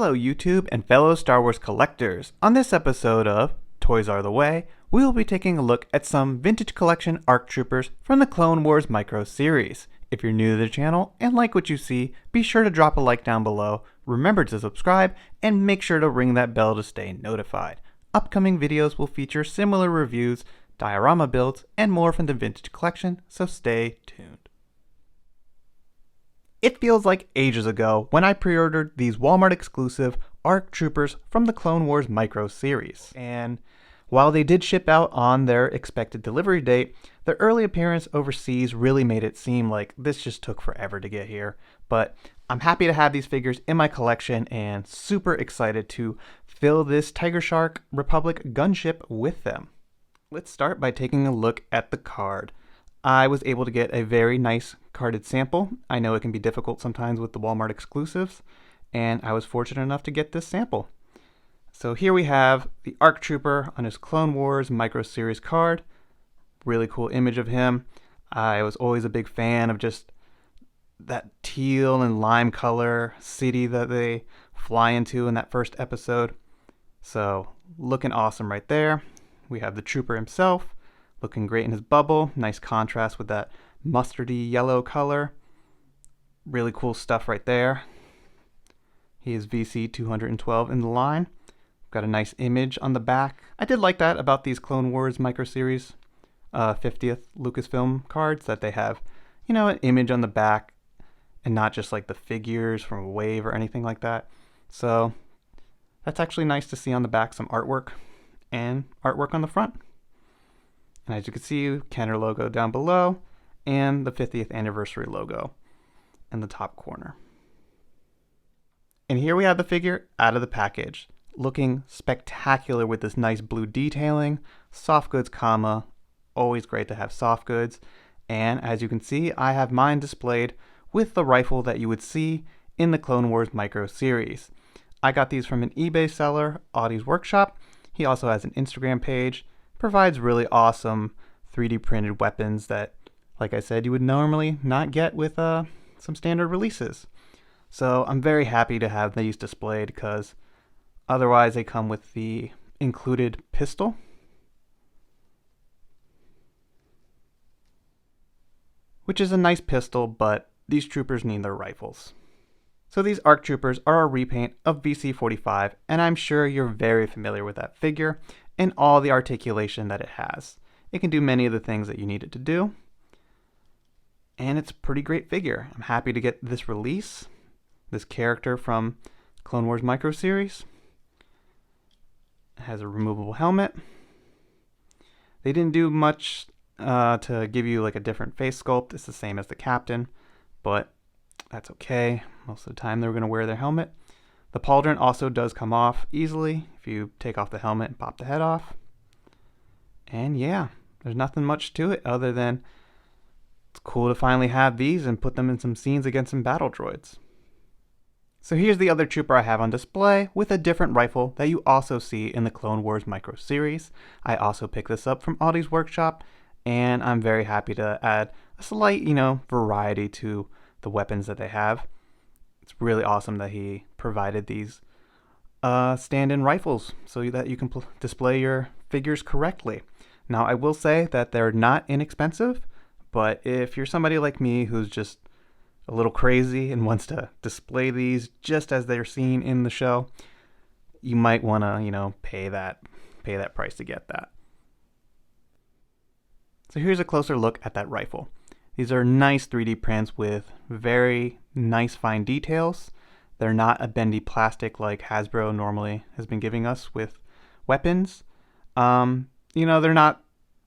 Hello YouTube and fellow Star Wars collectors. On this episode of Toys Are the Way, we will be taking a look at some vintage collection ARC Troopers from the Clone Wars Micro series. If you're new to the channel and like what you see, be sure to drop a like down below, remember to subscribe, and make sure to ring that bell to stay notified. Upcoming videos will feature similar reviews, diorama builds, and more from the vintage collection, so stay tuned. It feels like ages ago when I pre-ordered these Walmart exclusive ARC Troopers from the Clone Wars Micro series. And while they did ship out on their expected delivery date, their early appearance overseas really made it seem like this just took forever to get here. But I'm happy to have these figures in my collection and super excited to fill this Tiger Shark Republic Gunship with them. Let's start by taking a look at the card. I was able to get a very nice carded sample. I know it can be difficult sometimes with the Walmart exclusives, and I was fortunate enough to get this sample. So here we have the ARC Trooper on his Clone Wars Micro Series card. Really cool image of him. I was always a big fan of just that teal and lime color city that they fly into in that first episode. So looking awesome right there. We have the Trooper himself. Looking great in his bubble. Nice contrast with that mustardy yellow color. Really cool stuff right there. He is VC 212 in the line. Got a nice image on the back. I did like that about these Clone Wars Micro Series 50th Lucasfilm cards, that they have, you know, an image on the back and not just like the figures from a wave or anything like that. So that's actually nice to see on the back, some artwork and artwork on the front. And as you can see, Kenner logo down below, and the 50th anniversary logo in the top corner. And here we have the figure out of the package, looking spectacular with this nice blue detailing, soft goods comma, always great to have soft goods. And as you can see, I have mine displayed with the rifle that you would see in the Clone Wars Micro series. I got these from an eBay seller, Audes Workshop. He also has an Instagram page. Provides really awesome 3D printed weapons that, like I said, you would normally not get with some standard releases. So I'm very happy to have these displayed, because otherwise they come with the included pistol. Which is a nice pistol, but these troopers need their rifles. So these ARC Troopers are a repaint of VC-45, and I'm sure you're very familiar with that figure and all the articulation that it has. It can do many of the things that you need it to do, and it's a pretty great figure. I'm happy to get this release, this character from Clone Wars Micro Series. It has a removable helmet. They didn't do much to give you like a different face sculpt. It's the same as the captain, but that's okay. Most of the time they're going to wear their helmet. The pauldron also does come off easily if you take off the helmet and pop the head off. And yeah, there's nothing much to it other than it's cool to finally have these and put them in some scenes against some battle droids. So here's the other trooper I have on display with a different rifle that you also see in the Clone Wars Micro series. I also picked this up from Audes Workshop, and I'm very happy to add a slight, variety to the weapons that they have. It's really awesome that he provided these stand-in rifles so that you can display your figures correctly. Now, I will say that they're not inexpensive, but if you're somebody like me who's just a little crazy and wants to display these just as they're seen in the show, you might want to, pay that price to get that. So here's a closer look at that rifle. These are nice 3D prints with very nice fine details. They're not a bendy plastic like Hasbro normally has been giving us with weapons. They're not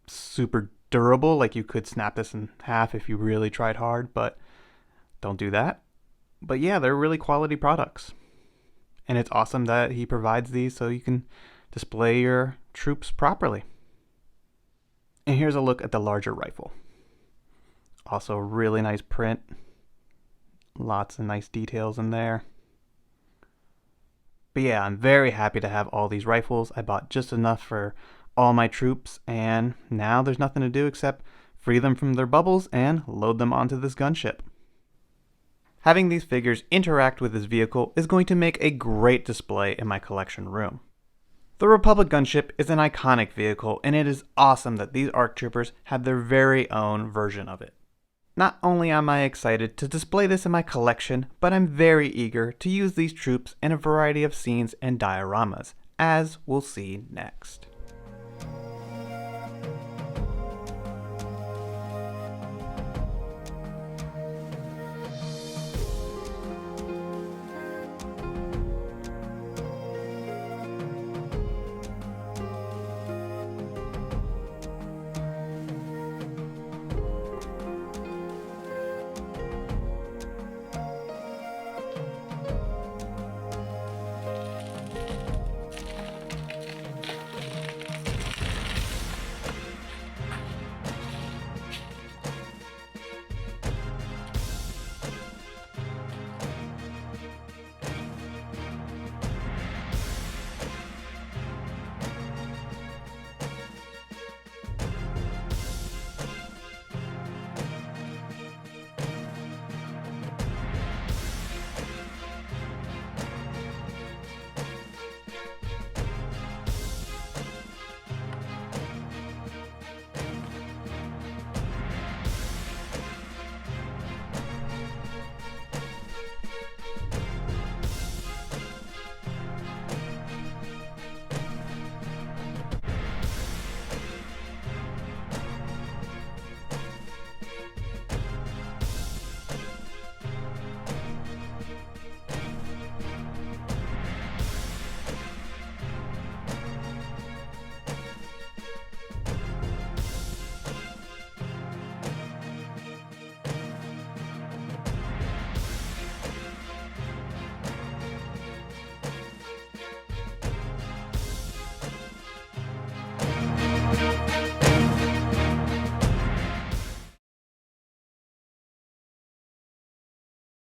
super durable, like you could snap this in half if you really tried hard, but don't do that. But yeah, they're really quality products. And it's awesome that he provides these so you can display your troops properly. And here's a look at the larger rifle. Also really nice print. Lots of nice details in there. But yeah, I'm very happy to have all these rifles. I bought just enough for all my troops, and now there's nothing to do except free them from their bubbles and load them onto this gunship. Having these figures interact with this vehicle is going to make a great display in my collection room. The Republic Gunship is an iconic vehicle, and it is awesome that these ARC Troopers have their very own version of it. Not only am I excited to display this in my collection, but I'm very eager to use these troops in a variety of scenes and dioramas, as we'll see next.